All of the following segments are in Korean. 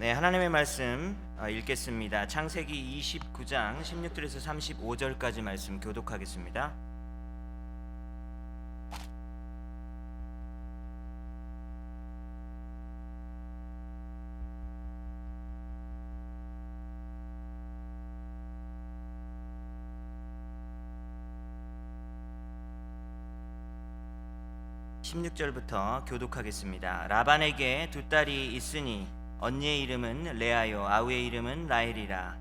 네, 하나님의 말씀 읽겠습니다. 창세기 29장 16절에서 35절까지 말씀 교독하겠습니다. (16절부터) 교독하겠습니다. 라반에게 두 딸이 있으니 언니의 이름은 레아요 아우의 이름은 라헬이라.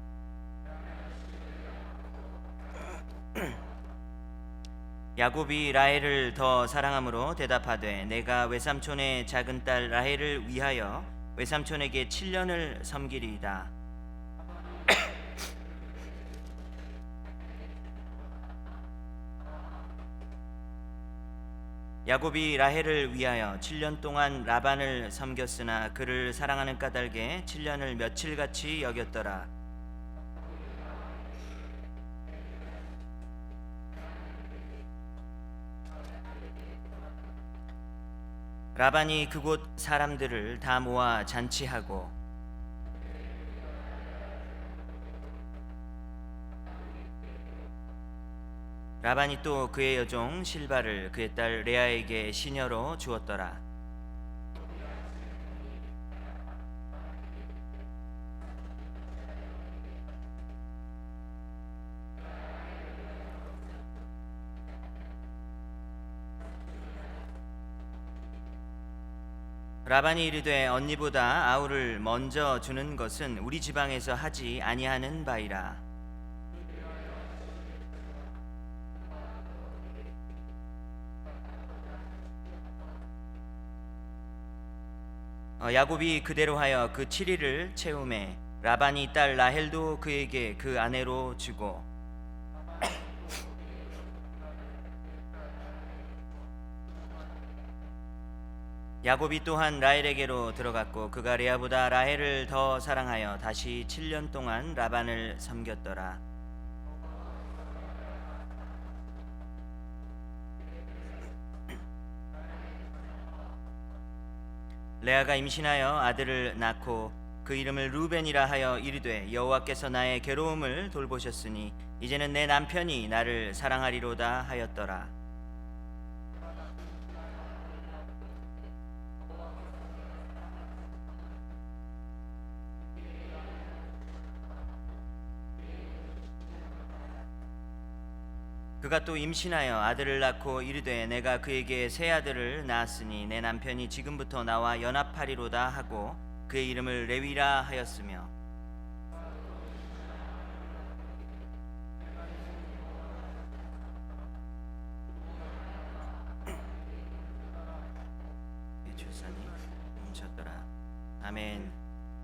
야곱이 라헬을 더 사랑함으로 대답하되 내가 외삼촌의 작은 딸 라헬을 위하여 외삼촌에게 7년을 섬기리이다. 야곱이 라헬을 위하여 7년 동안 라반을 섬겼으나 그를 사랑하는 까닭에 7년을 며칠같이 여겼더라. 라반이 그곳 사람들을 다 모아 잔치하고 라반이 또 그의 여종 실바를 그의 딸 레아에게 시녀로 주었더라. 라반이 이르되 언니보다 아우를 먼저 주는 것은 우리 지방에서 하지 아니하는 바이라. 야곱이 그대로 하여 그 7일을 채우매 라반이 딸 라헬도 그에게 그 아내로 주고 야곱이 또한 라헬에게로 들어갔고 그가 레아보다 라헬을 더 사랑하여 다시 7년 동안 라반을 섬겼더라. 레아가 임신하여 아들을 낳고 그 이름을 루벤이라 하여 이르되 여호와께서 나의 괴로움을 돌보셨으니 이제는 내 남편이 나를 사랑하리로다 하였더라. 그가 또 임신하여 아들을 낳고 이르되 내가 그에게 새 아들을 낳았으니 내 남편이 지금부터 나와 연합하리로다 하고 그의 이름을 레위라 하였으며 주사님 멈췄더라. 아멘.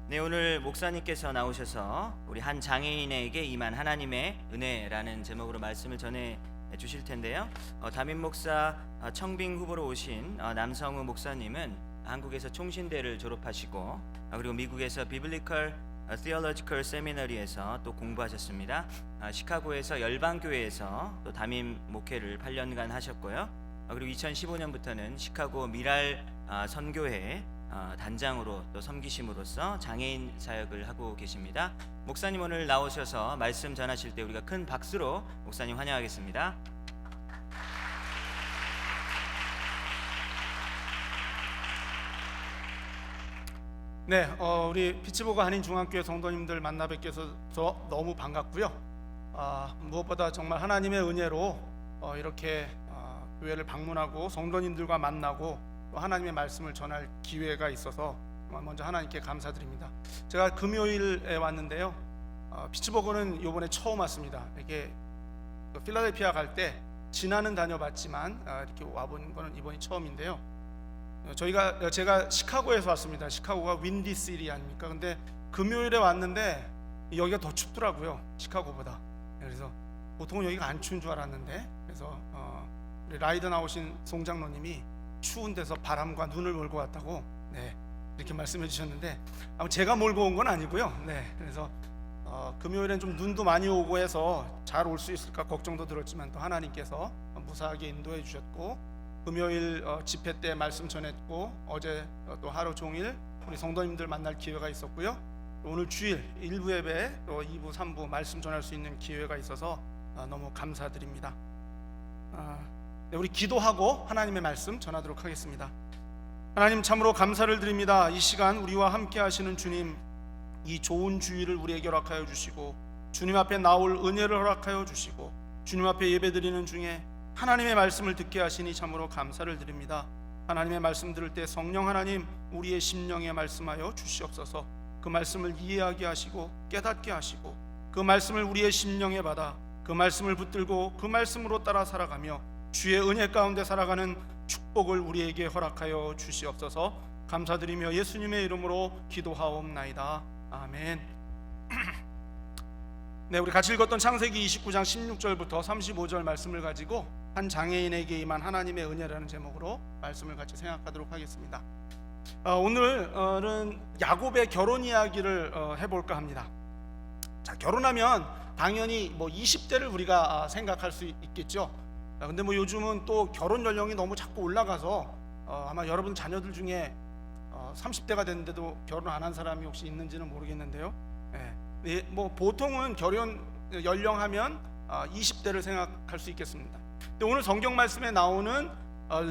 네, 오늘 목사님께서 나오셔서 우리 한 장애인에게 임한 하나님의 은혜라는 제목으로 말씀을 전해 주실 텐데요. 담임 목사 청빙 후보로 오신 남성우 목사님은 한국에서 총신대를 졸업하시고 그리고 미국에서 비블리컬 Theological Seminary에서 또 공부하셨습니다. 시카고에서 열방교회에서 또 담임 목회를 8년간 하셨고요. 그리고 2015년부터는 시카고 미랄 선교회 단장으로 또 섬기심으로써 장애인 사역을 하고 계십니다. 목사님 오늘 나오셔서 말씀 전하실 때 우리가 큰 박수로 목사님 환영하겠습니다. 네, 우리 피츠버그 한인중앙교회 성도님들 만나 뵙게서 너무 반갑고요. 무엇보다 정말 하나님의 은혜로 이렇게 교회를 방문하고 성도님들과 만나고 또 하나님의 말씀을 전할 기회가 있어서 먼저 하나님께 감사드립니다. 제가 금요일에 왔는데요. 피츠버그는 이번에 처음 왔습니다. 이렇게 필라델피아 갈 때 지나는 다녀봤지만 이렇게 와본 거는 이번이 처음인데요. 제가 시카고에서 왔습니다. 시카고가 윈디시리 아닙니까? 근데 금요일에 왔는데 여기가 더 춥더라고요. 시카고보다. 그래서 보통 여기가 안 추운 줄 알았는데 그래서 우리 라이드 나오신 송장로님이 추운 데서 바람과 눈을 몰고 왔다고 이렇게 말씀해 주셨는데 제가 몰고 온 건 아니고요. 그래서 금요일엔 좀 눈도 많이 오고 해서 잘 올 수 있을까 걱정도 들었지만 또 하나님께서 무사하게 인도해 주셨고 금요일 집회 때 말씀 전했고 어제 또 하루 종일 우리 성도님들 만날 기회가 있었고요. 오늘 주일 1부 예배 또 2부 3부 말씀 전할 수 있는 기회가 있어서 너무 감사드립니다. 네, 우리 기도하고 하나님의 말씀 전하도록 하겠습니다. 하나님 참으로 감사를 드립니다. 이 시간 우리와 함께 하시는 주님, 이 좋은 주일을 우리에게 허락하여 주시고 주님 앞에 나올 은혜를 허락하여 주시고 주님 앞에 예배드리는 중에 하나님의 말씀을 듣게 하시니 참으로 감사를 드립니다. 하나님의 말씀 들을 때 성령 하나님 우리의 심령에 말씀하여 주시옵소서. 그 말씀을 이해하게 하시고 깨닫게 하시고 그 말씀을 우리의 심령에 받아 그 말씀을 붙들고 그 말씀으로 따라 살아가며 주의 은혜 가운데 살아가는 축복을 우리에게 허락하여 주시옵소서. 감사드리며 예수님의 이름으로 기도하옵나이다. 아멘. 네, 우리 같이 읽었던 창세기 29장 16절부터 35절 말씀을 가지고 한 장애인에게 임한 하나님의 은혜라는 제목으로 말씀을 같이 생각하도록 하겠습니다. 오늘은 야곱의 결혼 이야기를 해볼까 합니다. 자, 결혼하면 당연히 20대를 우리가 생각할 수 있겠죠. 근데 요즘은 또 결혼 연령이 너무 자꾸 올라가서 아마 여러분 자녀들 중에 30대가 됐는데도 결혼 안 한 사람이 혹시 있는지는 모르겠는데요. 네, 보통은 결혼 연령하면 20대를 생각할 수 있겠습니다. 근데 오늘 성경 말씀에 나오는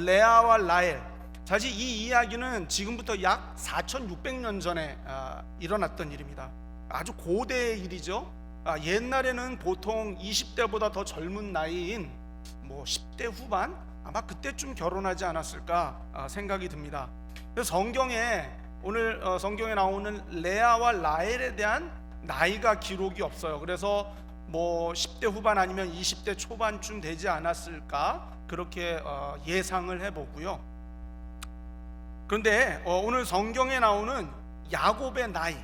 레아와 라헬, 사실 이 이야기는 지금부터 약 4,600년 전에 일어났던 일입니다. 아주 고대의 일이죠. 옛날에는 보통 20대보다 더 젊은 나이인 10대 후반, 아마 그때쯤 결혼하지 않았을까 생각이 듭니다. 그래서 성경에 오늘 성경에 나오는 레아와 라헬에 대한 나이가 기록이 없어요. 그래서 10대 후반 아니면 20대 초반쯤 되지 않았을까 그렇게 예상을 해보고요. 그런데 오늘 성경에 나오는 야곱의 나이,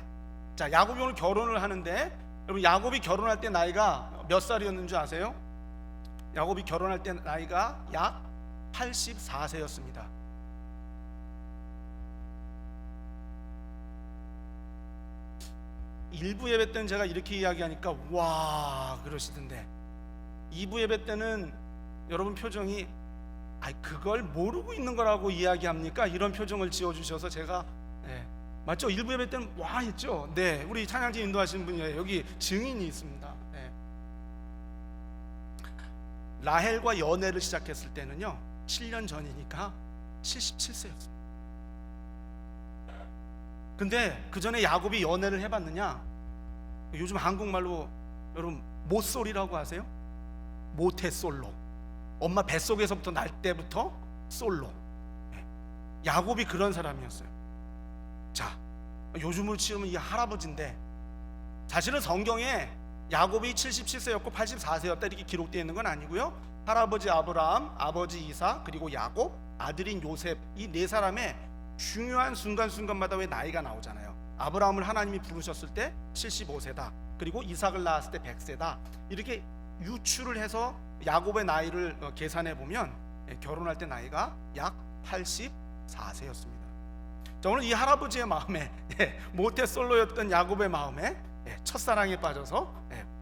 자, 야곱이 오늘 결혼을 하는데 여러분, 야곱이 결혼할 때 나이가 몇 살이었는 줄 아세요? 야곱이 결혼할 때 나이가 약 84세였습니다. 일부 예배 때는 제가 이렇게 이야기하니까 와 그러시던데 2부 예배 때는 여러분 표정이 그걸 모르고 있는 거라고 이야기합니까? 이런 표정을 지어주셔서 제가 맞죠? 1부 예배 때는 와 했죠? 네, 우리 찬양지 인도하시는 분이 여기 증인이 있습니다. 네. 라헬과 연애를 시작했을 때는요 7년 전이니까 77세였습니다. 근데 그 전에 야곱이 연애를 해봤느냐? 요즘 한국말로 여러분 모쏠이라고 아세요? 모태솔로. 엄마 뱃속에서부터 날 때부터 솔로. 야곱이 그런 사람이었어요. 자, 요즘으로 치면 이 할아버지인데 사실은 성경에 야곱이 77세였고 84세였다 이렇게 기록되어 있는 건 아니고요. 할아버지 아브라함, 아버지 이삭, 그리고 야곱, 아들인 요셉, 이 네 사람의 중요한 순간순간마다 왜 나이가 나오잖아요. 아브라함을 하나님이 부르셨을 때 75세다. 그리고 이삭을 낳았을 때 100세다. 이렇게 유추를 해서 야곱의 나이를 계산해 보면 결혼할 때 나이가 약 84세였습니다. 자, 오늘 이 할아버지의 마음에 모태솔로였던 야곱의 마음에 첫사랑에 빠져서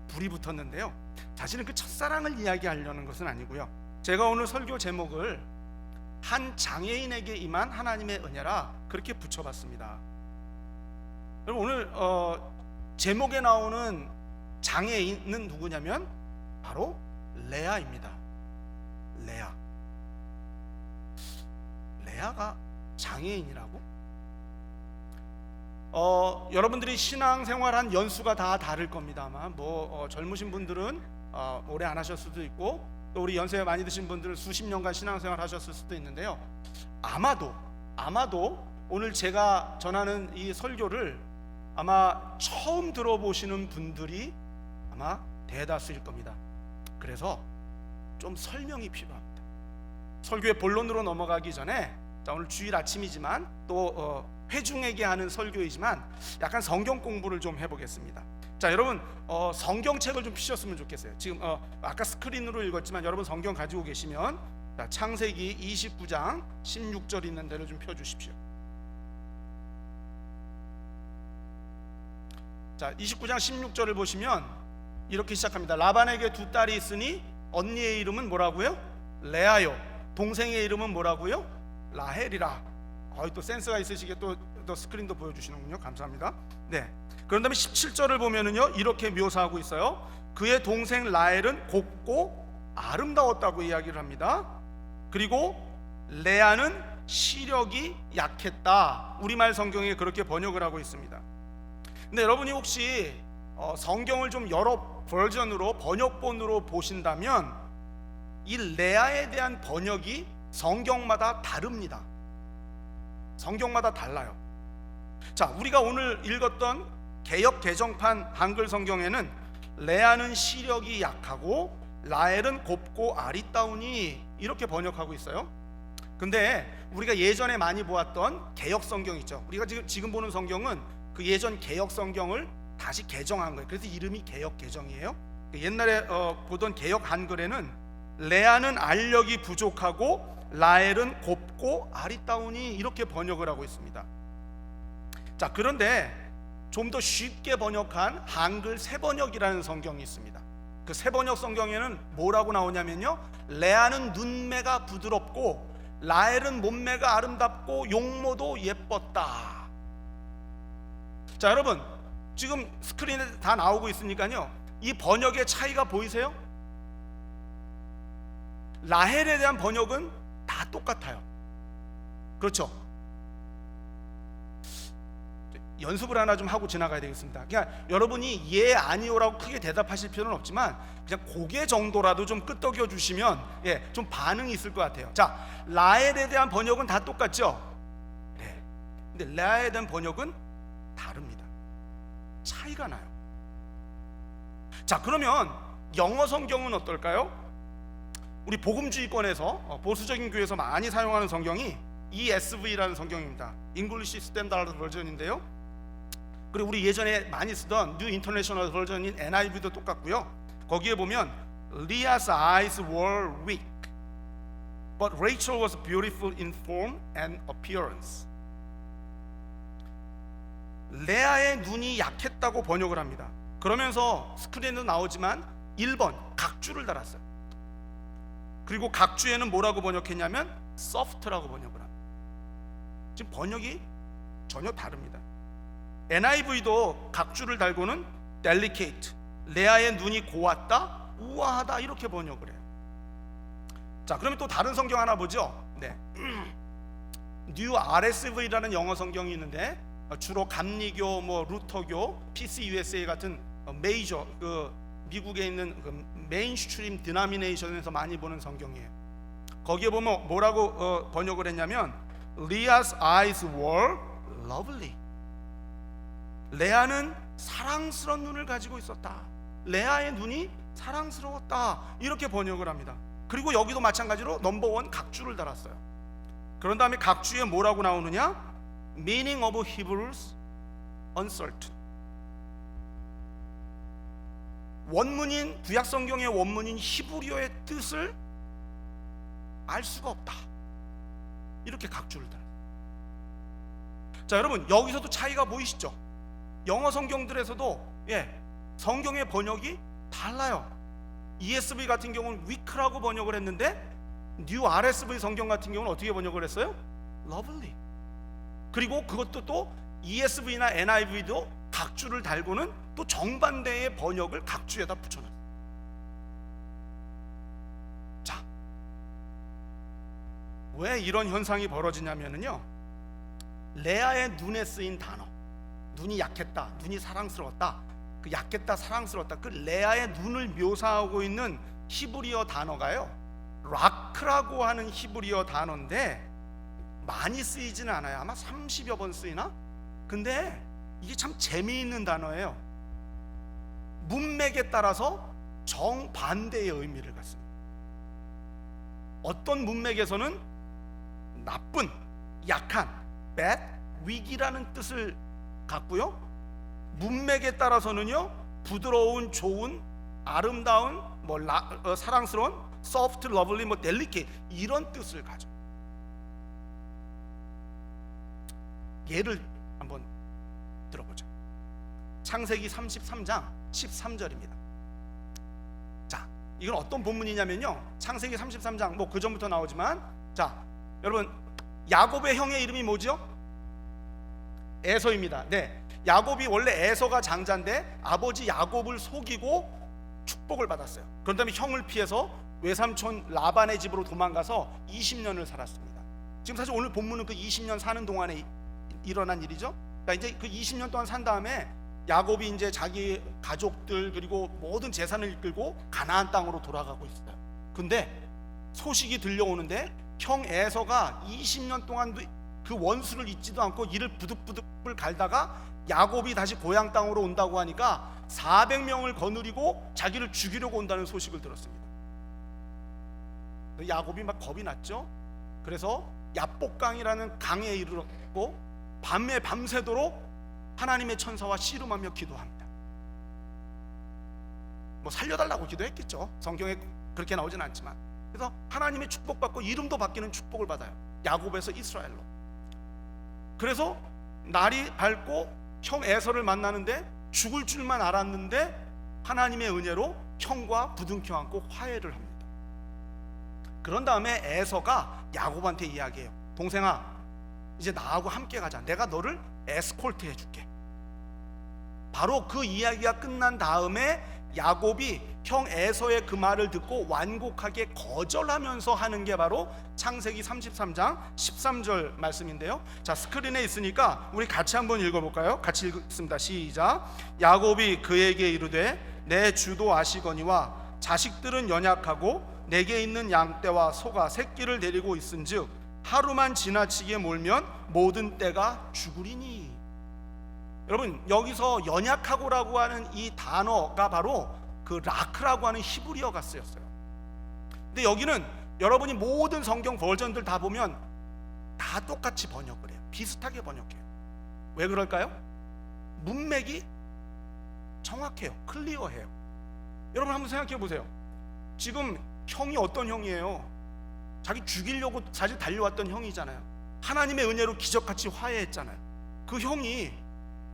불이 붙었는데요. 사실은 그 첫사랑을 이야기하려는 것은 아니고요. 제가 오늘 설교 제목을 한 장애인에게 임한 하나님의 은혜라 그렇게 붙여봤습니다. 여러분, 오늘 제목에 나오는 장애인은 누구냐면 바로 레아입니다. 레아가 장애인이라고? 여러분들이 신앙생활한 연수가 다 다를 겁니다. 아마 젊으신 분들은 오래 안 하셨을 수도 있고 또 우리 연세 많이 드신 분들은 수십 년간 신앙생활 하셨을 수도 있는데요. 아마도 오늘 제가 전하는 이 설교를 아마 처음 들어보시는 분들이 아마 대다수일 겁니다. 그래서 좀 설명이 필요합니다. 설교의 본론으로 넘어가기 전에, 자, 오늘 주일 아침이지만 또 회중에게 하는 설교이지만 약간 성경 공부를 좀 해보겠습니다. 자, 여러분 성경책을 좀 피셨으면 좋겠어요. 지금 아까 스크린으로 읽었지만 여러분 성경 가지고 계시면 자, 창세기 29장 16절 있는 대로 좀 펴주십시오. 자, 29장 16절을 보시면 이렇게 시작합니다. 라반에게 두 딸이 있으니 언니의 이름은 뭐라고요? 레아요. 동생의 이름은 뭐라고요? 라헬이라. 또 센스가 있으시게 또 더 스크린도 보여주시는군요. 감사합니다. 네. 그런 다음에 17절을 보면은요 이렇게 묘사하고 있어요. 그의 동생 라헬은 곱고 아름다웠다고 이야기를 합니다. 그리고 레아는 시력이 약했다. 우리말 성경에 그렇게 번역을 하고 있습니다. 근데 여러분이 혹시 성경을 좀 여러 버전으로 번역본으로 보신다면 이 레아에 대한 번역이 성경마다 다릅니다. 성경마다 달라요. 자, 우리가 오늘 읽었던 개역 개정판 한글 성경에는 레아는 시력이 약하고 라헬은 곱고 아리따우니 이렇게 번역하고 있어요. 근데 우리가 예전에 많이 보았던 개역 성경 있죠. 우리가 지금 보는 성경은 그 예전 개역 성경을 다시 개정한 거예요. 그래서 이름이 개역 개정이에요. 옛날에 보던 개역 한글에는 레아는 알력이 부족하고 라헬은 곱고 아리따우니 이렇게 번역을 하고 있습니다. 자, 그런데 좀 더 쉽게 번역한 한글 새번역이라는 성경이 있습니다. 그 새번역 성경에는 뭐라고 나오냐면요, 레아는 눈매가 부드럽고 라헬은 몸매가 아름답고 용모도 예뻤다. 자, 여러분 지금 스크린에 다 나오고 있으니까요, 이 번역의 차이가 보이세요? 라헬에 대한 번역은 다 똑같아요. 그렇죠? 연습을 하나 좀 하고 지나가야 되겠습니다. 그냥 여러분이 예 아니오라고 크게 대답하실 필요는 없지만 그냥 고개 정도라도 좀 끄덕여 주시면 좀 반응이 있을 것 같아요. 자, 라헬에 대한 번역은 다 똑같죠? 네. 근데 레아에 대한 번역은 다릅니다. 차이가 나요. 자, 그러면 영어 성경은 어떨까요? 우리 복음주의권에서 보수적인 교회에서 많이 사용하는 성경이 ESV라는 성경입니다. English Standard Version인데요. 그리고 우리 예전에 많이 쓰던 New International Version인 NIV도 똑같고요. 거기에 보면 Leah's eyes were weak, but Rachel was beautiful in form and appearance. 레아의 눈이 약했다고 번역을 합니다. 그러면서 스크린에도 나오지만 1번 각주를 달았어요. 그리고 각주에는 뭐라고 번역했냐면 soft라고 번역을 합니다. 지금 번역이 전혀 다릅니다. NIV도 각주를 달고는 delicate, 레아의 눈이 고왔다, 우아하다 이렇게 번역을 해요. 자, 그러면 또 다른 성경 하나 보죠. 네. New RSV라는 영어 성경이 있는데 주로 감리교, 루터교, PCUSA 같은 메이저 미국에 있는 메인스트림 디나미네이션에서 많이 보는 성경이에요. 거기에 보면 뭐라고 번역을 했냐면 Leah's eyes were lovely. 레아는 사랑스러운 눈을 가지고 있었다. 레아의 눈이 사랑스러웠다. 이렇게 번역을 합니다. 그리고 여기도 마찬가지로 넘버원 각주를 달았어요. 그런 다음에 각주에 뭐라고 나오느냐? Meaning of Hebrews uncertain. 원문인 구약 성경의 원문인 히브리어의 뜻을 알 수가 없다. 이렇게 각주를 달았어요. 자, 여러분 여기서도 차이가 보이시죠? 영어 성경들에서도 성경의 번역이 달라요. ESV 같은 경우는 weak라고 번역을 했는데 New RSV 성경 같은 경우는 어떻게 번역을 했어요? Lovely. 그리고 그것도 또 ESV나 NIV도 각주를 달고는 또 정반대의 번역을 각주에다 붙여놨어요. 자, 왜 이런 현상이 벌어지냐면요, 레아의 눈에 쓰인 단어, 눈이 약했다, 눈이 사랑스러웠다, 그 약했다, 사랑스러웠다, 그 레아의 눈을 묘사하고 있는 히브리어 단어가요, 라크라고 하는 히브리어 단어인데 많이 쓰이지는 않아요. 아마 30여 번 쓰이나? 근데 이게 참 재미있는 단어예요. 문맥에 따라서 정반대의 의미를 갖습니다. 어떤 문맥에서는 나쁜, 약한, bad, 위기라는 뜻을 갖고요, 문맥에 따라서는요 부드러운, 좋은, 아름다운, 사랑스러운, soft, lovely, delicate 이런 뜻을 가져. 예를 한번 들어보죠. 창세기 33장 13절입니다. 자, 이건 어떤 본문이냐면요, 창세기 33장 그 전부터 나오지만, 자, 여러분 야곱의 형의 이름이 뭐죠? 에서입니다. 네, 야곱이 원래 에서가 장자인데 아버지 야곱을 속이고 축복을 받았어요. 그런 다음에 형을 피해서 외삼촌 라반의 집으로 도망가서 20년을 살았습니다. 지금 사실 오늘 본문은 그 20년 사는 동안에 일어난 일이죠. 그러니까 이제 그 20년 동안 산 다음에 야곱이 이제 자기 가족들 그리고 모든 재산을 이끌고 가나안 땅으로 돌아가고 있어요. 근데 소식이 들려오는데 형 에서가 20년 동안 그 원수를 잊지도 않고 이를 부득부득 갈다가 야곱이 다시 고향 땅으로 온다고 하니까 400명을 거느리고 자기를 죽이려고 온다는 소식을 들었습니다. 야곱이 막 겁이 났죠. 그래서 야복강이라는 강에 이르렀고 밤에 밤새도록 하나님의 천사와 씨름하며 기도합니다. 뭐 살려달라고 기도했겠죠. 성경에 그렇게 나오진 않지만. 그래서 하나님의 축복받고 이름도 바뀌는 축복을 받아요. 야곱에서 이스라엘로. 그래서 날이 밝고 형 에서를 만나는데 죽을 줄만 알았는데 하나님의 은혜로 형과 부둥켜 안고 화해를 합니다. 그런 다음에 에서가 야곱한테 이야기해요. 동생아, 이제 나하고 함께 가자. 내가 너를 에스콜트 해줄게. 바로 그 이야기가 끝난 다음에 야곱이 형 에서의 그 말을 듣고 완곡하게 거절하면서 하는 게 바로 창세기 33장 13절 말씀인데요. 자, 스크린에 있으니까 우리 같이 한번 읽어볼까요? 같이 읽습니다. 시작. 야곱이 그에게 이르되 내 주도 아시거니와 자식들은 연약하고 내게 있는 양떼와 소가 새끼를 데리고 있은즉 하루만 지나치게 몰면 모든 떼가 죽으리니. 여러분, 여기서 연약하고라고 하는 이 단어가 바로 그 라크라고 하는 히브리어가 쓰였어요. 근데 여기는 여러분이 모든 성경 버전들 다 보면 다 똑같이 번역을 해요. 비슷하게 번역해요. 왜 그럴까요? 문맥이 정확해요. 클리어해요. 여러분 한번 생각해 보세요. 지금 형이 어떤 형이에요? 자기 죽이려고 사실 달려왔던 형이잖아요. 하나님의 은혜로 기적같이 화해했잖아요. 그 형이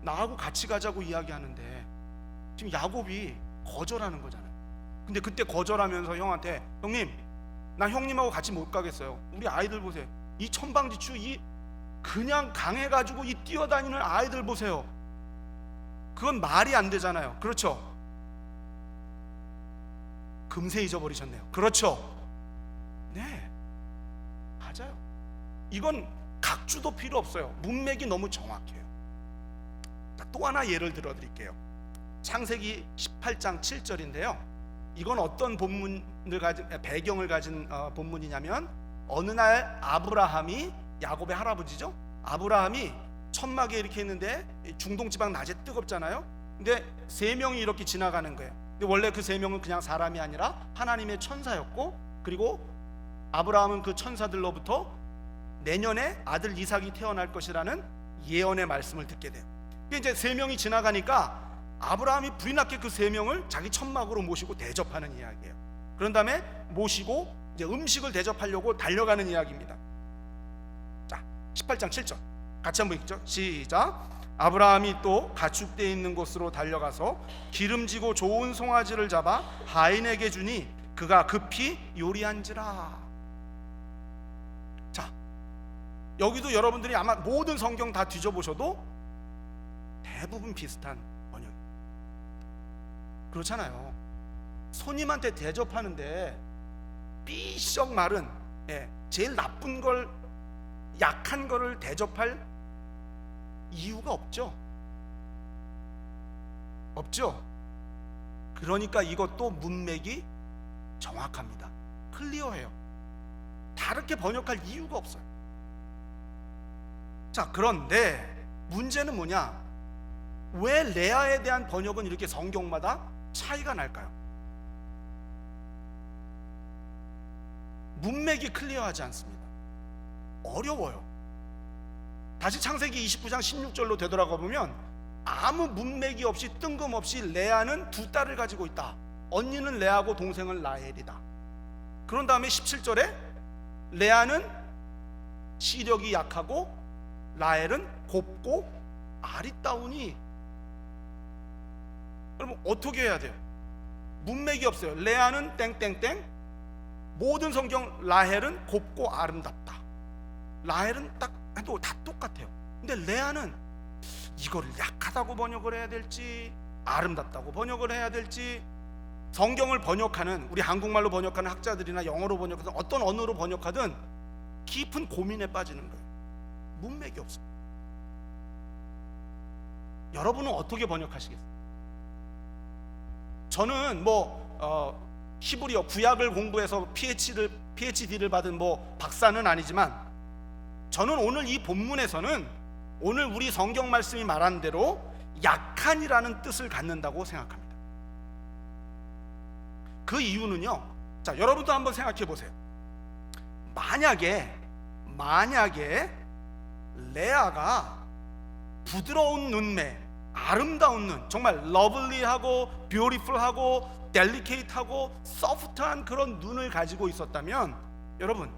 나하고 같이 가자고 이야기하는데 지금 야곱이 거절하는 거잖아요. 근데 그때 거절하면서 형한테, 형님, 나 형님하고 같이 못 가겠어요. 우리 아이들 보세요. 이 천방지축, 이 그냥 강해가지고 이 뛰어다니는 아이들 보세요. 그건 말이 안 되잖아요. 그렇죠? 금세 잊어버리셨네요. 그렇죠? 네, 맞아요. 이건 각주도 필요 없어요. 문맥이 너무 정확해요. 또 하나 예를 들어 드릴게요. 창세기 18장 7절인데요. 이건 어떤 본문을 가진 배경을 가진 본문이냐면 어느 날 아브라함이, 야곱의 할아버지죠. 아브라함이 천막에 이렇게 있는데 중동 지방 낮에 뜨겁잖아요. 근데 세 명이 이렇게 지나가는 거예요. 근데 원래 그 세 명은 그냥 사람이 아니라 하나님의 천사였고, 그리고 아브라함은 그 천사들로부터 내년에 아들 이삭이 태어날 것이라는 예언의 말씀을 듣게 돼요. 이제 세 명이 지나가니까 아브라함이 불이 났게 그 세 명을 자기 천막으로 모시고 대접하는 이야기예요. 그런 다음에 모시고 이제 음식을 대접하려고 달려가는 이야기입니다. 자, 18장 7절 같이 한번 읽죠. 시작. 아브라함이 또 가축대 있는 곳으로 달려가서 기름지고 좋은 송아지를 잡아 하인에게 주니 그가 급히 요리한지라. 자, 여기도 여러분들이 아마 모든 성경 다 뒤져보셔도 대부분 비슷한 번역. 그렇잖아요. 손님한테 대접하는데 삐쩍 마른, 제일 나쁜 걸, 약한 거를 대접할 이유가 없죠. 없죠. 그러니까 이것도 문맥이 정확합니다. 클리어해요. 다르게 번역할 이유가 없어요. 자, 그런데 문제는 뭐냐? 왜 레아에 대한 번역은 이렇게 성경마다 차이가 날까요? 문맥이 클리어하지 않습니다. 어려워요. 다시 창세기 29장 16절로 되돌아가 보면 아무 문맥이 없이 뜬금없이 레아는 두 딸을 가지고 있다. 언니는 레아고 동생은 라헬이다. 그런 다음에 17절에 레아는 시력이 약하고 라헬은 곱고 아리따우니. 그럼 어떻게 해야 돼요? 문맥이 없어요. 레아는 땡땡땡, 모든 성경 라헬은 곱고 아름답다. 라헬은 딱 해도 다 똑같아요. 근데 레아는 이거를 약하다고 번역을 해야 될지 아름답다고 번역을 해야 될지, 성경을 번역하는 우리 한국말로 번역하는 학자들이나 영어로 번역하든 어떤 언어로 번역하든 깊은 고민에 빠지는 거예요. 문맥이 없어요. 여러분은 어떻게 번역하시겠어요? 저는 히브리어 구약을 공부해서 PhD를 받은 박사는 아니지만, 저는 오늘 이 본문에서는 오늘 우리 성경 말씀이 말한 대로 약한이라는 뜻을 갖는다고 생각합니다. 그 이유는요, 자, 여러분도 한번 생각해 보세요. 만약에 레아가 부드러운 눈매, 아름다운 눈, 정말 러블리하고 뷰티풀하고 델리케이트하고 소프트한 그런 눈을 가지고 있었다면, 여러분,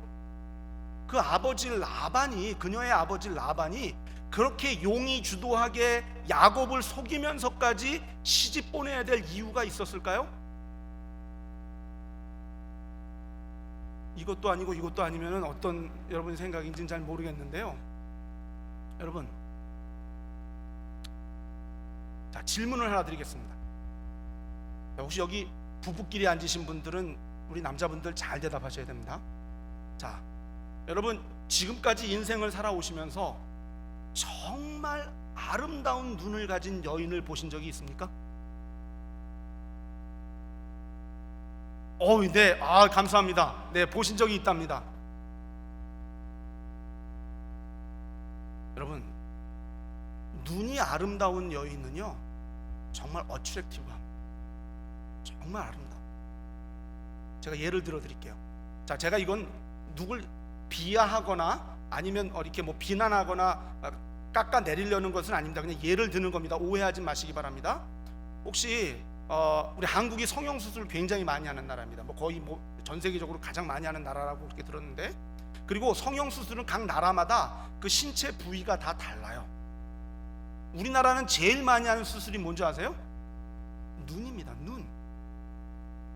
그 아버지 라반이, 그녀의 아버지 라반이 그렇게 용의 주도하게 야곱을 속이면서까지 시집 보내야 될 이유가 있었을까요? 이것도 아니고 이것도 아니면은 어떤 여러분 생각인지는 잘 모르겠는데요. 여러분, 자, 질문을 하나 드리겠습니다. 혹시 여기 부부끼리 앉으신 분들은 우리 남자분들 잘 대답하셔야 됩니다. 자, 여러분, 지금까지 인생을 살아오시면서 정말 아름다운 눈을 가진 여인을 보신 적이 있습니까? 네, 감사합니다. 네, 보신 적이 있답니다. 여러분, 눈이 아름다운 여인은요, 정말 어트랙티브합니다. 정말 아름다워. 제가 예를 들어 드릴게요. 자, 제가 이건 누굴 비하하거나 아니면 이렇게 비난하거나 깎아 내리려는 것은 아닙니다. 그냥 예를 드는 겁니다. 오해하지 마시기 바랍니다. 혹시 우리 한국이 성형수술을 굉장히 많이 하는 나라입니다. 거의 전 세계적으로 가장 많이 하는 나라라고 그렇게 들었는데, 그리고 성형수술은 각 나라마다 그 신체 부위가 다 달라요. 우리나라는 제일 많이 하는 수술이 뭔지 아세요? 눈입니다. 눈.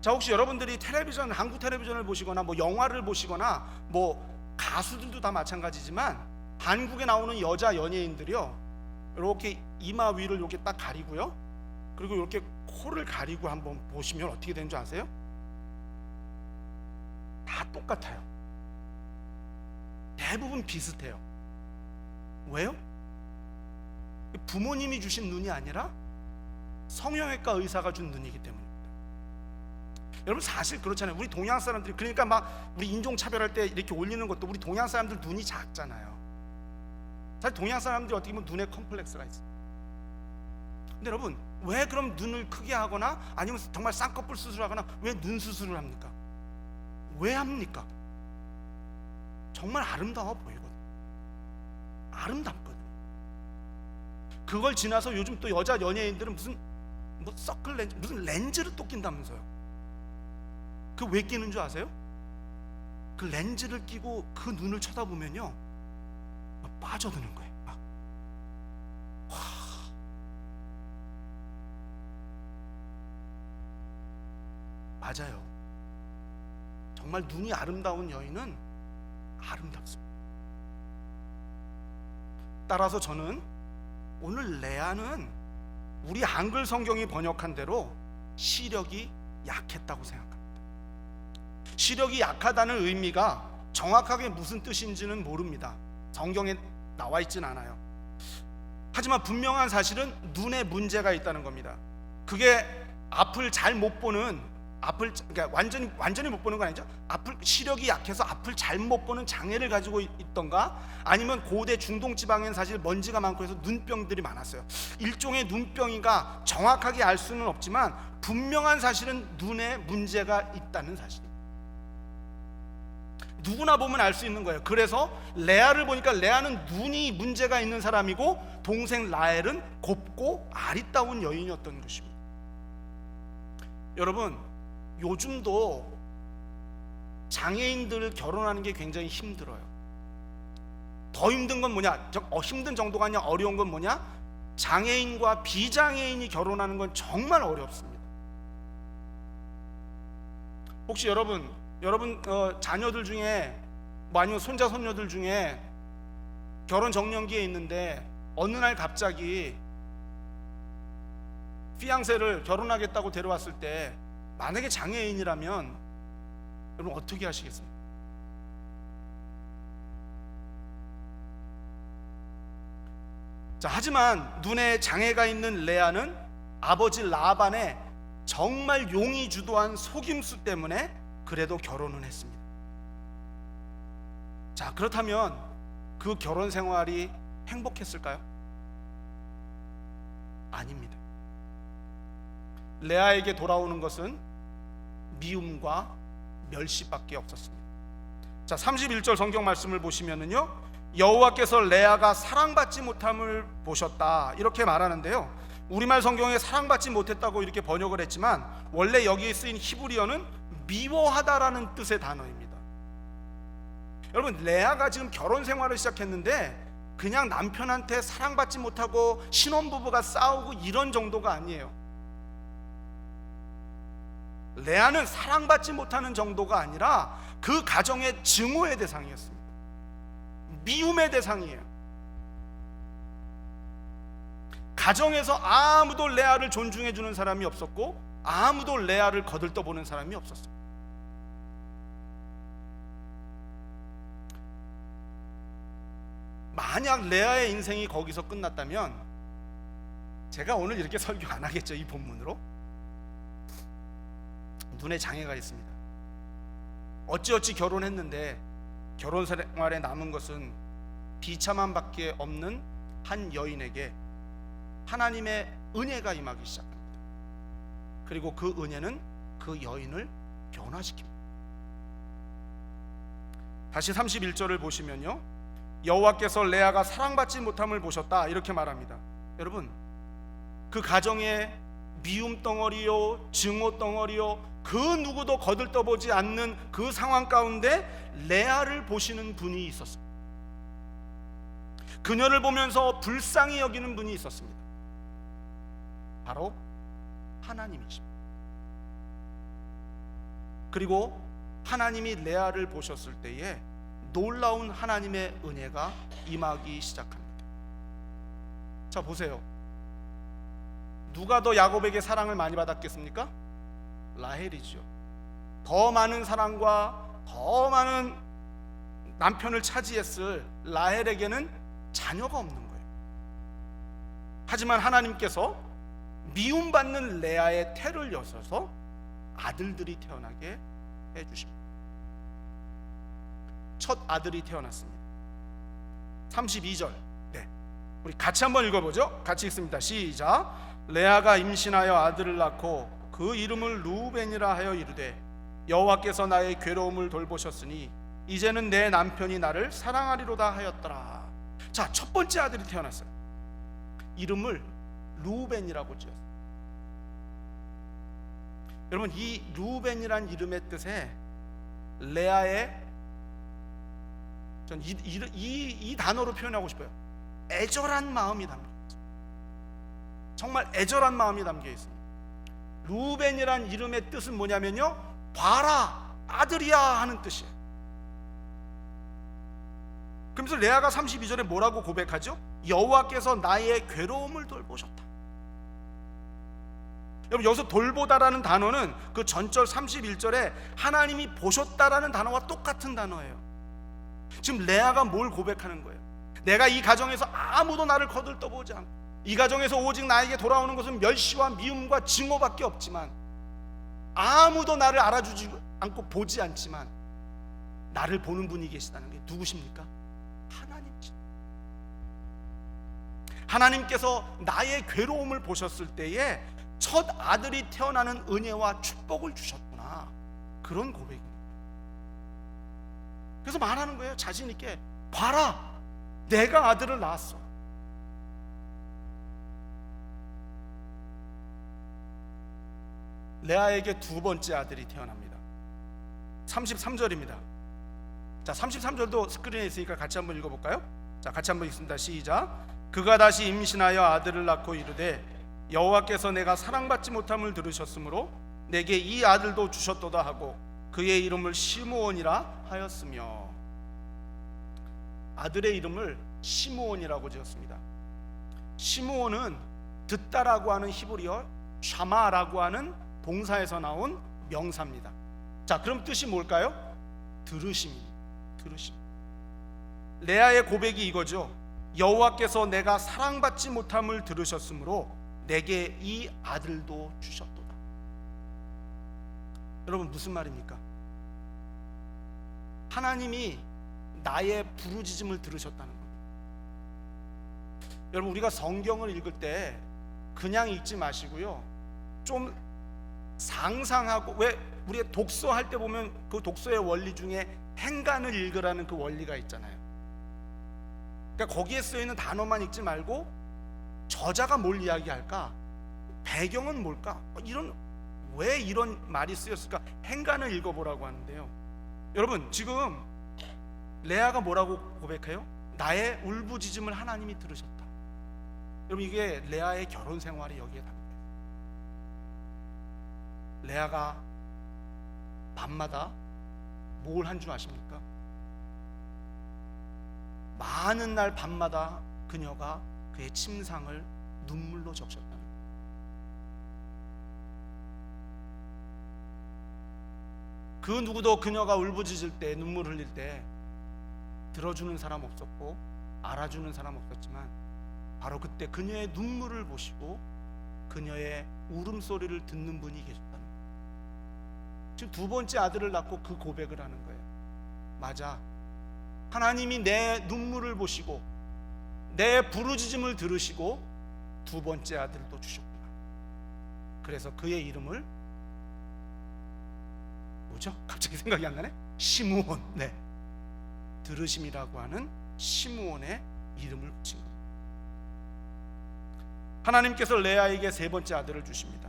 자, 혹시 여러분들이 텔레비전, 한국 텔레비전을 보시거나 영화를 보시거나 가수들도 다 마찬가지지만, 한국에 나오는 여자 연예인들이요, 이렇게 이마 위를 이렇게 딱 가리고요, 그리고 이렇게 코를 가리고 한번 보시면 어떻게 되는 줄 아세요? 다 똑같아요. 대부분 비슷해요. 왜요? 부모님이 주신 눈이 아니라 성형외과 의사가 준 눈이기 때문입니다. 여러분, 사실 그렇잖아요. 우리 동양 사람들이, 그러니까 우리 인종차별할 때 이렇게 올리는 것도, 우리 동양 사람들 눈이 작잖아요. 사실 동양 사람들이 어떻게 보면 눈에 컴플렉스가 있어요. 근데 여러분, 왜 그럼 눈을 크게 하거나 아니면 정말 쌍꺼풀 수술하거나 왜 눈 수술을 합니까? 왜 합니까? 정말 아름다워 보이거든. 아름답거든. 그걸 지나서 요즘 또 여자 연예인들은 무슨 서클 렌즈, 무슨 렌즈를 또 낀다면서요. 그 왜 끼는 줄 아세요? 그 렌즈를 끼고 그 눈을 쳐다보면요, 빠져드는 거예요. 맞아요. 정말 눈이 아름다운 여인은 아름답습니다. 따라서 저는 오늘 레아는 우리 한글 성경이 번역한 대로 시력이 약했다고 생각합니다. 시력이 약하다는 의미가 정확하게 무슨 뜻인지는 모릅니다. 성경에 나와 있진 않아요. 하지만 분명한 사실은 눈에 문제가 있다는 겁니다. 그게 앞을 잘 못 보는, 그러니까 완전히 못 보는 건 아니죠. 시력이 약해서 앞을 잘 못 보는 장애를 가지고 있던가, 아니면 고대 중동 지방엔 사실 먼지가 많고 해서 눈병들이 많았어요. 일종의 눈병이가 정확하게 알 수는 없지만 분명한 사실은 눈에 문제가 있다는 사실입니다. 누구나 보면 알 수 있는 거예요. 그래서 레아를 보니까 레아는 눈이 문제가 있는 사람이고, 동생 라헬은 곱고 아리따운 여인이었던 것입니다. 여러분, 요즘도 장애인들 결혼하는 게 굉장히 힘들어요. 더 힘든 건 뭐냐? 힘든 정도가 아니라 어려운 건 뭐냐? 장애인과 비장애인이 결혼하는 건 정말 어렵습니다. 혹시 여러분 자녀들 중에 아니면 손자 손녀들 중에 결혼 정년기에 있는데 어느 날 갑자기 피앙세를 결혼하겠다고 데려왔을 때 만약에 장애인이라면 여러분 어떻게 하시겠습니까? 자, 하지만 눈에 장애가 있는 레아는 아버지 라반의 정말 용이 주도한 속임수 때문에 그래도 결혼을 했습니다. 자, 그렇다면 그 결혼 생활이 행복했을까요? 아닙니다. 레아에게 돌아오는 것은 미움과 멸시밖에 없었습니다. 자, 31절 성경 말씀을 보시면은요, 여호와께서 레아가 사랑받지 못함을 보셨다 이렇게 말하는데요, 우리말 성경에 사랑받지 못했다고 이렇게 번역을 했지만 원래 여기에 쓰인 히브리어는 미워하다라는 뜻의 단어입니다. 여러분, 레아가 지금 결혼 생활을 시작했는데 그냥 남편한테 사랑받지 못하고 신혼부부가 싸우고 이런 정도가 아니에요. 레아는 사랑받지 못하는 정도가 아니라 그 가정의 증오의 대상이었습니다. 미움의 대상이에요. 가정에서 아무도 레아를 존중해 주는 사람이 없었고 아무도 레아를 거들떠보는 사람이 없었어요. 만약 레아의 인생이 거기서 끝났다면 제가 오늘 이렇게 설교 안 하겠죠. 이 본문으로 눈에 장애가 있습니다. 어찌어찌 결혼했는데 결혼 생활에 남은 것은 비참함밖에 없는 한 여인에게 하나님의 은혜가 임하기 시작합니다. 그리고 그 은혜는 그 여인을 변화시킵니다. 다시 31절을 보시면요, 여호와께서 레아가 사랑받지 못함을 보셨다 이렇게 말합니다. 여러분, 그 가정에 미움 덩어리요, 증오 덩어리요, 그 누구도 거들떠보지 않는 그 상황 가운데 레아를 보시는 분이 있었습니다. 그녀를 보면서 불쌍히 여기는 분이 있었습니다. 바로 하나님이십니다. 그리고 하나님이 레아를 보셨을 때에 놀라운 하나님의 은혜가 임하기 시작합니다. 자, 보세요. 누가 더 야곱에게 사랑을 많이 받았겠습니까? 라헬이죠. 더 많은 사랑과 더 많은 남편을 차지했을 라헬에게는 자녀가 없는 거예요. 하지만 하나님께서 미움받는 레아의 태를 여셔서 아들들이 태어나게 해주십니다. 첫 아들이 태어났습니다. 32절, 네, 우리 같이 한번 읽어보죠. 같이 읽습니다. 시작. 레아가 임신하여 아들을 낳고 그 이름을 루벤이라 하여 이르되 여호와께서 나의 괴로움을 돌보셨으니 이제는 내 남편이 나를 사랑하리로다 하였더라. 자, 첫 번째 아들이 태어났어요. 이름을 루벤이라고 지었어요. 여러분, 이 루벤이란 이름의 뜻에 레아의 전 이 단어로 표현하고 싶어요. 애절한 마음이 담겨 있어요. 정말 애절한 마음이 담겨 있습니다. 루벤이란 이름의 뜻은 뭐냐면요, 봐라 아들이야 하는 뜻이에요. 그러면서 레아가 32절에 뭐라고 고백하죠? 여호와께서 나의 괴로움을 돌보셨다. 여러분, 여기서 돌보다라는 단어는 그 전절 31절에 하나님이 보셨다라는 단어와 똑같은 단어예요. 지금 레아가 뭘 고백하는 거예요? 내가 이 가정에서 아무도 나를 거들떠보지 않고 이 가정에서 오직 나에게 돌아오는 것은 멸시와 미움과 증오밖에 없지만 아무도 나를 알아주지 않고 보지 않지만 나를 보는 분이 계시다는 게 누구십니까? 하나님이십니다. 하나님께서 나의 괴로움을 보셨을 때에 첫 아들이 태어나는 은혜와 축복을 주셨구나, 그런 고백입니다. 그래서 말하는 거예요. 자신 있게, 봐라 내가 아들을 낳았어. 레아에게 두 번째 아들이 태어납니다. 33절입니다. 자, 33절도 스크린에 있으니까 같이 한번 읽어볼까요? 자, 같이 한번 읽습니다. 시작. 그가 다시 임신하여 아들을 낳고 이르되 여호와께서 내가 사랑받지 못함을 들으셨으므로 내게 이 아들도 주셨도다 하고 그의 이름을 시므온이라 하였으며, 아들의 이름을 시므온이라고 지었습니다. 시므온은 듣다라고 하는 히브리어 샤마라고 하는 동사에서 나온 명사입니다. 자, 그럼 뜻이 뭘까요? 들으심입니다. 들으심. 레아의 고백이 이거죠. 여호와께서 내가 사랑받지 못함을 들으셨으므로 내게 이 아들도 주셨도다. 여러분, 무슨 말입니까? 하나님이 나의 부르짖음을 들으셨다는 겁니다. 여러분, 우리가 성경을 읽을 때 그냥 읽지 마시고요, 좀 상상하고, 왜 우리가 독서할 때 보면 그 독서의 원리 중에 행간을 읽으라는 그 원리가 있잖아요. 그러니까 거기에 쓰여있는 단어만 읽지 말고 저자가 뭘 이야기할까, 배경은 뭘까, 왜 이런 말이 쓰였을까, 행간을 읽어보라고 하는데요. 여러분, 지금 레아가 뭐라고 고백해요? 나의 울부짖음을 하나님이 들으셨다. 여러분, 이게 레아의 결혼 생활이 여기에 담겨있어요. 레아가 밤마다 뭘 한 줄 아십니까? 많은 날 밤마다 그녀가 그의 침상을 눈물로 적셨다는 거예요. 그 누구도 그녀가 울부짖을 때, 눈물 흘릴 때 들어주는 사람 없었고 알아주는 사람 없었지만, 바로 그때 그녀의 눈물을 보시고 그녀의 울음소리를 듣는 분이 계셨다는 거예요. 지금 두 번째 아들을 낳고 그 고백을 하는 거예요. 맞아, 하나님이 내 눈물을 보시고 내 부르짖음을 들으시고 두 번째 아들도 주셨구나. 그래서 그의 이름을 뭐죠? 갑자기 생각이 안 나네. 시므온. 네, 들으심이라고 하는 시므온의 이름을 붙인 겁니다. 하나님께서 레아에게 세 번째 아들을 주십니다.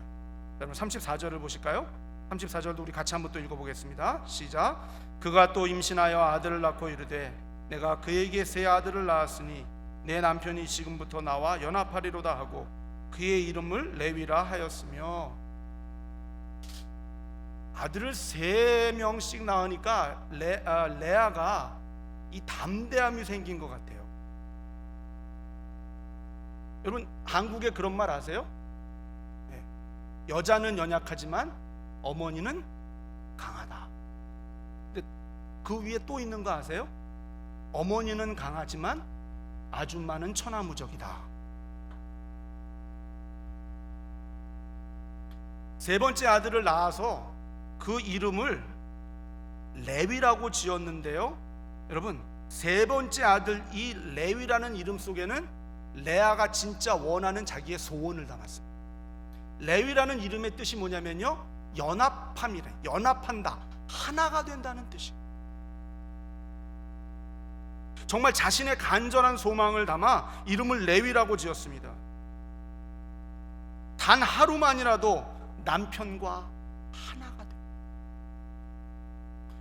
여러분, 34절을 보실까요? 34절도 우리 같이 한번 또 읽어보겠습니다. 시작. 그가 또 임신하여 아들을 낳고 이르되 내가 그에게 세 아들을 낳았으니 내 남편이 지금부터 나와 연합하리로다 하고 그의 이름을 레위라 하였으며. 아들을 3명씩 낳으니까 레아가 이 담대함이 생긴 것 같아요. 여러분, 한국에 그런 말 아세요? 네. 여자는 연약하지만 어머니는 강하다. 근데 그 위에 또 있는 거 아세요? 어머니는 강하지만 아줌마는 천하무적이다. 세 번째 아들을 낳아서 그 이름을 레위라고 지었는데요. 여러분, 세 번째 아들 이 레위라는 이름 속에는 레아가 진짜 원하는 자기의 소원을 담았어요. 레위라는 이름의 뜻이 뭐냐면요, 연합함이래. 연합한다, 하나가 된다는 뜻이에요. 정말 자신의 간절한 소망을 담아 이름을 레위라고 지었습니다. 단 하루만이라도 남편과 하나가 돼.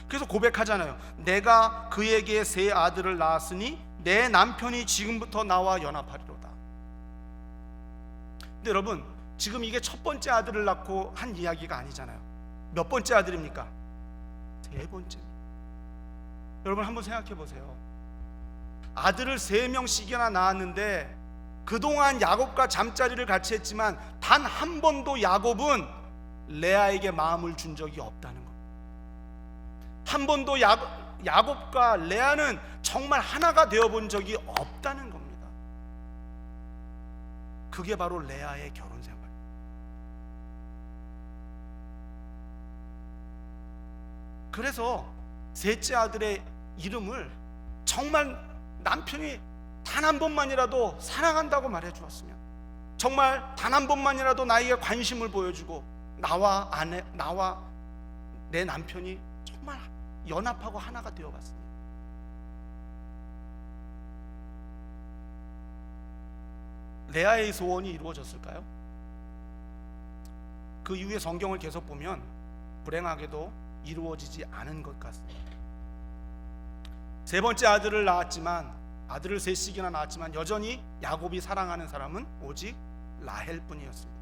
그래서 고백하잖아요. 내가 그에게 세 아들을 낳았으니 내 남편이 지금부터 나와 연합하리로다. 근데 여러분, 지금 이게 첫 번째 아들을 낳고 한 이야기가 아니잖아요. 몇 번째 아들입니까? 세 번째. 여러분, 한번 생각해 보세요. 아들을 3명씩이나 낳았는데 그동안 야곱과 잠자리를 같이 했지만 단 한 번도 야곱은 레아에게 마음을 준 적이 없다는 겁니다. 한 번도 야곱과 레아는 정말 하나가 되어본 적이 없다는 겁니다. 그게 바로 레아의 결혼 생활. 그래서 셋째 아들의 이름을 정말 남편이 단 한 번만이라도 사랑한다고 말해 주었으면, 정말 단 한 번만이라도 나에게 관심을 보여주고 나와 내 남편이 정말 연합하고 하나가 되어봤습니다. 레아의 소원이 이루어졌을까요? 그 이후에 성경을 계속 보면 불행하게도 이루어지지 않은 것 같습니다. 세 번째 아들을 낳았지만, 아들을 셋씩이나 낳았지만 여전히 야곱이 사랑하는 사람은 오직 라헬뿐이었습니다.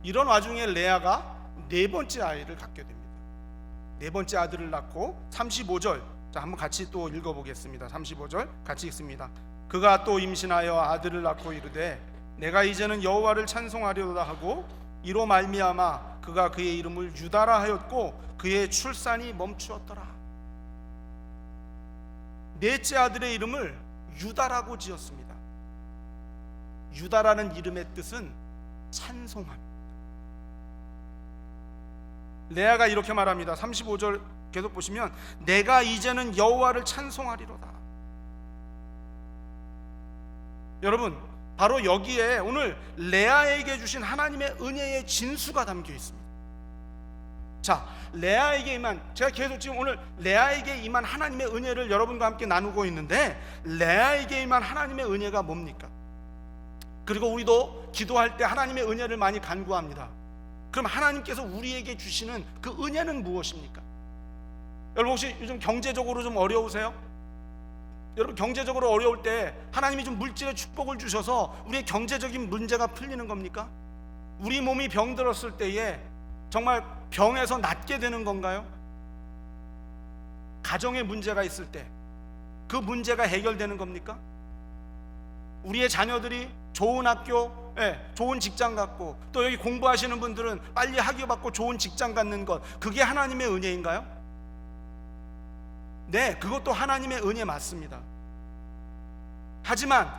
이런 와중에 레아가 네 번째 아이를 갖게 됩니다. 네 번째 아들을 낳고 35절, 자, 한번 같이 또 읽어보겠습니다. 35절 같이 읽습니다. 그가 또 임신하여 아들을 낳고 이르되 내가 이제는 여호와를 찬송하려다 하고 이로 말미암아 그가 그의 이름을 유다라 하였고 그의 출산이 멈추었더라. 넷째 아들의 이름을 유다라고 지었습니다. 유다라는 이름의 뜻은 찬송함. 레아가 이렇게 말합니다. 35절 계속 보시면 내가 이제는 여호와를 찬송하리로다. 여러분, 바로 여기에 오늘 레아에게 주신 하나님의 은혜의 진수가 담겨 있습니다. 자, 레아에게 임한, 제가 계속 지금 오늘 레아에게 임한 하나님의 은혜를 여러분과 함께 나누고 있는데, 레아에게 임한 하나님의 은혜가 뭡니까? 그리고 우리도 기도할 때 하나님의 은혜를 많이 간구합니다. 그럼 하나님께서 우리에게 주시는 그 은혜는 무엇입니까? 여러분 혹시 요즘 경제적으로 좀 어려우세요? 여러분 경제적으로 어려울 때 하나님이 좀 물질의 축복을 주셔서 우리의 경제적인 문제가 풀리는 겁니까? 우리 몸이 병들었을 때에 정말 병에서 낫게 되는 건가요? 가정에 문제가 있을 때 그 문제가 해결되는 겁니까? 우리의 자녀들이 좋은 학교, 좋은 직장 갖고, 또 여기 공부하시는 분들은 빨리 학위 받고 좋은 직장 갖는 것, 그게 하나님의 은혜인가요? 네, 그것도 하나님의 은혜 맞습니다. 하지만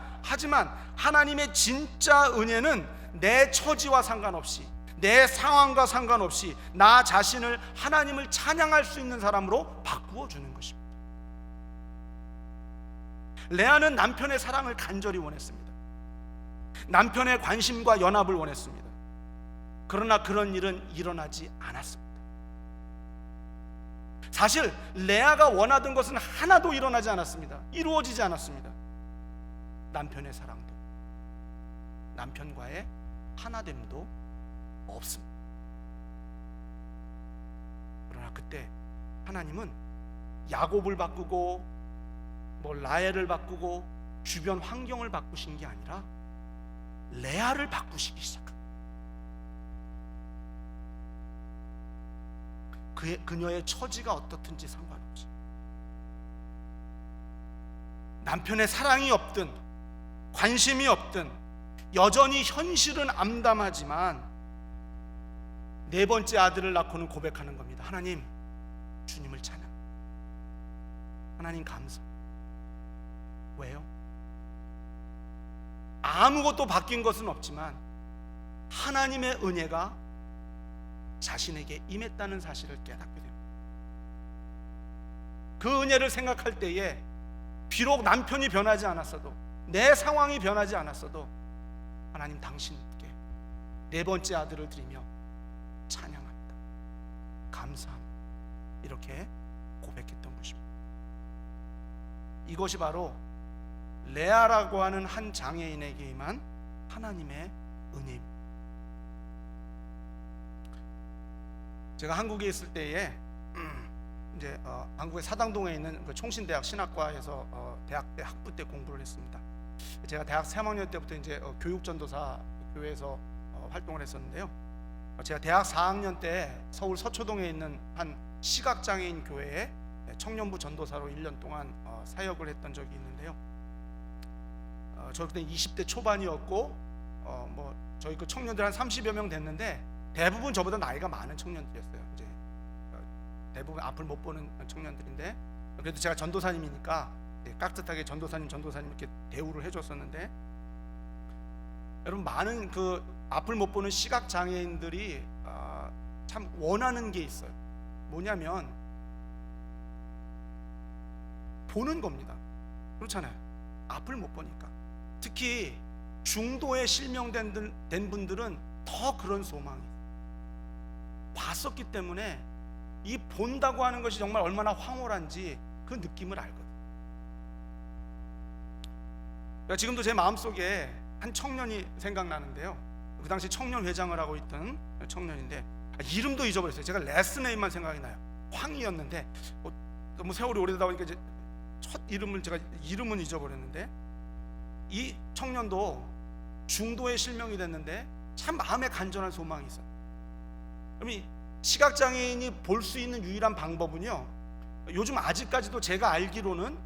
하나님의 진짜 은혜는 내 처지와 상관없이, 내 상황과 상관없이 나 자신을 하나님을 찬양할 수 있는 사람으로 바꾸어 주는 것입니다. 레아는 남편의 사랑을 간절히 원했습니다. 남편의 관심과 연합을 원했습니다. 그러나 그런 일은 일어나지 않았습니다. 사실 레아가 원하던 것은 하나도 일어나지 않았습니다. 이루어지지 않았습니다. 남편의 사랑도, 남편과의 하나됨도 없습니다. 그러나 그때 하나님은 야곱을 바꾸고 라헬을 바꾸고 주변 환경을 바꾸신 게 아니라 레아를 바꾸시기 시작합니다. 그녀의 처지가 어떻든지 상관없이, 남편의 사랑이 없든 관심이 없든 여전히 현실은 암담하지만 네 번째 아들을 낳고는 고백하는 겁니다. 하나님, 주님을 찬양, 하나님 감사. 왜요? 아무것도 바뀐 것은 없지만 하나님의 은혜가 자신에게 임했다는 사실을 깨닫게 됩니다. 그 은혜를 생각할 때에 비록 남편이 변하지 않았어도, 내 상황이 변하지 않았어도 하나님 당신께 네 번째 아들을 드리며 찬양합니다, 감사합니다, 이렇게 고백했던 것입니다. 이것이 바로 레아라고 하는 한 장애인에게 임한 하나님의 은혜입니다. 제가 한국에 있을 때에 이제 한국의 사당동에 있는 그 총신대학 신학과에서 대학 때 학부 때 공부를 했습니다. 제가 대학 3학년 때부터 이제 교육전도사 교회에서 활동을 했었는데요. 제가 대학 4학년 때 서울 서초동에 있는 한 시각장애인 교회에 청년부 전도사로 1년 동안 사역을 했던 적이 있는데요. 저 그때 20대 초반이었고 저희 그 청년들 한 30여 명 됐는데 대부분 저보다 나이가 많은 청년들이었어요. 이제 대부분 앞을 못 보는 청년들인데, 그래도 제가 전도사님이니까 깍듯하게 전도사님 이렇게 대우를 해줬었는데, 여러분 많은 그 앞을 못 보는 시각 장애인들이 참 원하는 게 있어요. 뭐냐면 보는 겁니다. 그렇잖아요. 앞을 못 보니까. 특히 중도에 실명된 분들은 더 그런 소망이 있어요. 봤었기 때문에 이 본다고 하는 것이 정말 얼마나 황홀한지 그 느낌을 알거든요. 그러니까 지금도 제 마음속에 한 청년이 생각나는데요. 그 당시 청년회장을 하고 있던 청년인데 이름도 잊어버렸어요. 제가 레스네임만 생각이 나요. 황이었는데 너무 세월이 오래되다 보니까 이제 첫 이름을 제가 이름은 잊어버렸는데, 이 청년도 중도에 실명이 됐는데 참 마음에 간절한 소망이 있어요. 그럼 시각장애인이 볼 수 있는 유일한 방법은요, 요즘 아직까지도 제가 알기로는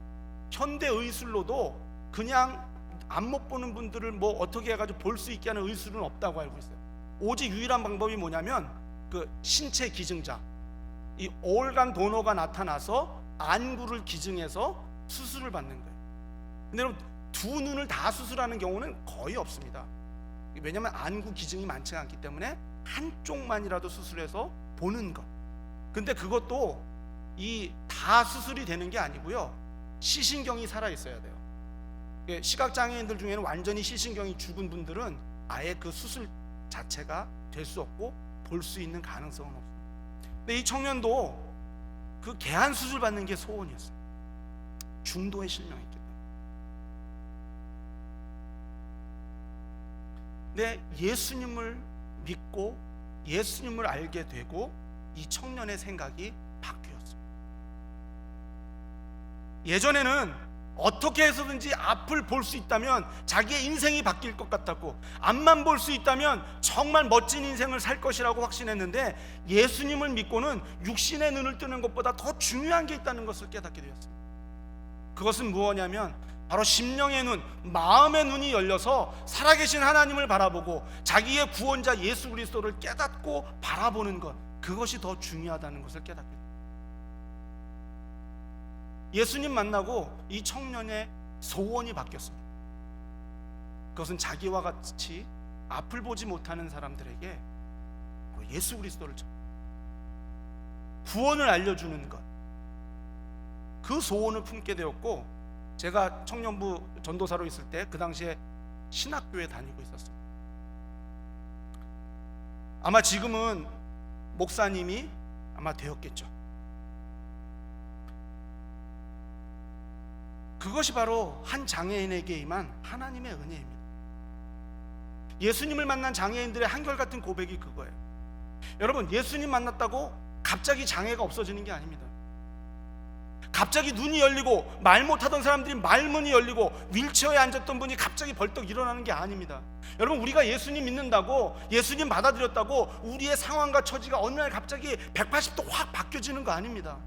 현대의술로도 그냥 안목 보는 분들을 뭐 어떻게 해가지고 볼 수 있게 하는 의술은 없다고 알고 있어요. 오직 유일한 방법이 뭐냐면 그 신체 기증자, 이 organ 도너가 나타나서 안구를 기증해서 수술을 받는 거예요. 근데 여러분, 두 눈을 다 수술하는 경우는 거의 없습니다. 왜냐하면 안구 기증이 많지 않기 때문에 한쪽만이라도 수술해서 보는 것. 근데 그것도 이 다 수술이 되는 게 아니고요, 시신경이 살아 있어야 돼요. 시각 장애인들 중에는 완전히 시신경이 죽은 분들은 아예 그 수술 자체가 될 수 없고 볼 수 있는 가능성은 없습니다. 근데 이 청년도 그 개한 수술 받는 게 소원이었어요. 중도의 실명이었기 때문에. 근데 예수님을 믿고 예수님을 알게 되고 이 청년의 생각이 바뀌었습니다. 예전에는 어떻게 해서든지 앞을 볼 수 있다면 자기의 인생이 바뀔 것 같았고, 앞만 볼 수 있다면 정말 멋진 인생을 살 것이라고 확신했는데, 예수님을 믿고는 육신의 눈을 뜨는 것보다 더 중요한 게 있다는 것을 깨닫게 되었습니다. 그것은 무엇이냐면 바로 심령의 눈, 마음의 눈이 열려서 살아계신 하나님을 바라보고 자기의 구원자 예수 그리스도를 깨닫고 바라보는 것, 그것이 더 중요하다는 것을 깨닫게 됩니다. 예수님 만나고 이 청년의 소원이 바뀌었습니다. 그것은 자기와 같이 앞을 보지 못하는 사람들에게 예수 그리스도를 구원을 알려주는 것, 그 소원을 품게 되었고, 제가 청년부 전도사로 있을 때 그 당시에 신학교에 다니고 있었어요. 아마 지금은 목사님이 아마 되었겠죠. 그것이 바로 한 장애인에게 임한 하나님의 은혜입니다. 예수님을 만난 장애인들의 한결같은 고백이 그거예요. 여러분, 예수님 만났다고 갑자기 장애가 없어지는 게 아닙니다. 갑자기 눈이 열리고 말 못하던 사람들이 말문이 열리고 윌체어에 앉았던 분이 갑자기 벌떡 일어나는 게 아닙니다. 여러분, 우리가 예수님 믿는다고, 예수님 받아들였다고 우리의 상황과 처지가 어느 날 갑자기 180도 확 바뀌어지는 거 아닙니다.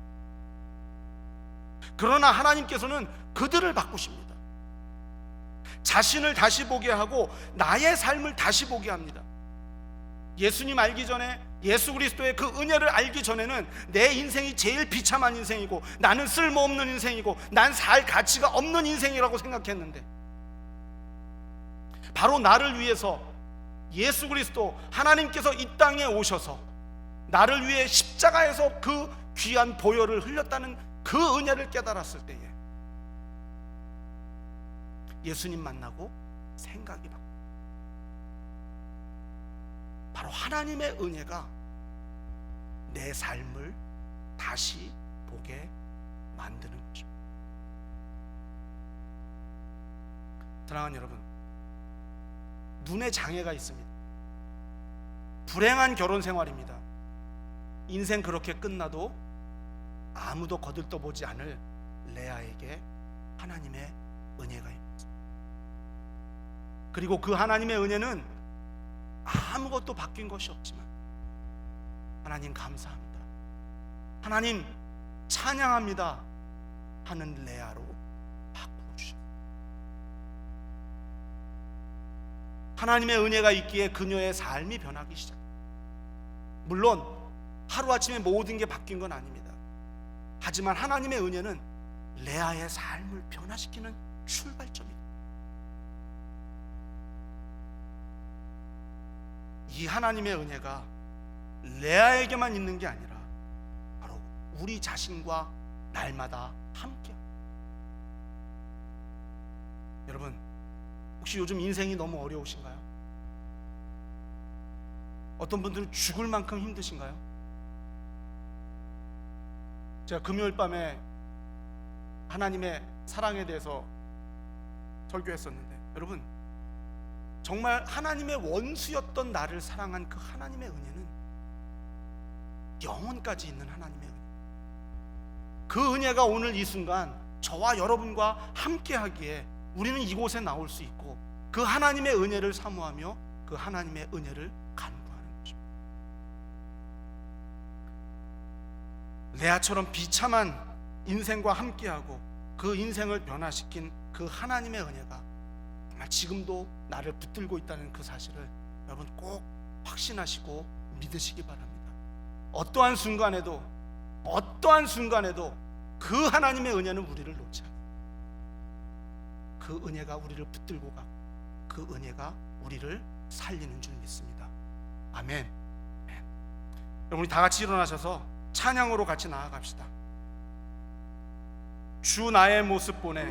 그러나 하나님께서는 그들을 바꾸십니다. 자신을 다시 보게 하고 나의 삶을 다시 보게 합니다. 예수님 알기 전에, 예수 그리스도의 그 은혜를 알기 전에는 내 인생이 제일 비참한 인생이고, 나는 쓸모없는 인생이고, 난 살 가치가 없는 인생이라고 생각했는데, 바로 나를 위해서 예수 그리스도 하나님께서 이 땅에 오셔서 나를 위해 십자가에서 그 귀한 보혈을 흘렸다는 그 은혜를 깨달았을 때에 예수님 만나고 생각이 바뀌어요. 바로 하나님의 은혜가 내 삶을 다시 보게 만드는 것입니다. 사랑하는 여러분, 눈에 장애가 있습니다. 불행한 결혼 생활입니다. 인생 그렇게 끝나도 아무도 거들떠보지 않을 레아에게 하나님의 은혜가 있습니다. 그리고 그 하나님의 은혜는 아무것도 바뀐 것이 없지만, 하나님 감사합니다, 하나님 찬양합니다 하는 레아로 바꾸어주셨습니다. 하나님의 은혜가 있기에 그녀의 삶이 변하기 시작합니다. 물론 하루아침에 모든 게 바뀐 건 아닙니다. 하지만 하나님의 은혜는 레아의 삶을 변화시키는 출발점입니다. 이 하나님의 은혜가 레아에게만 있는 게 아니라 바로 우리 자신과 날마다 함께. 여러분, 혹시 요즘 인생이 너무 어려우신가요? 어떤 분들은 죽을 만큼 힘드신가요? 제가 금요일 밤에 하나님의 사랑에 대해서 설교했었는데, 여러분, 정말 하나님의 원수였던 나를 사랑한 그 하나님의 은혜는 영원까지 있는 하나님의 은혜, 그 은혜가 오늘 이 순간 저와 여러분과 함께 하기에 우리는 이곳에 나올 수 있고, 그 하나님의 은혜를 사모하며 그 하나님의 은혜를 간구하는 것입니다. 레아처럼 비참한 인생과 함께하고 그 인생을 변화시킨 그 하나님의 은혜가 정말 지금도 나를 붙들고 있다는 그 사실을 여러분 꼭 확신하시고 믿으시기 바랍니다. 어떠한 순간에도 그 하나님의 은혜는 우리를 놓지 않아요. 그 은혜가 우리를 붙들고 가고 그 은혜가 우리를 살리는 줄 믿습니다. 아멘. 여러분, 우리 다 같이 일어나셔서 찬양으로 같이 나아갑시다. 주 나의 모습 보내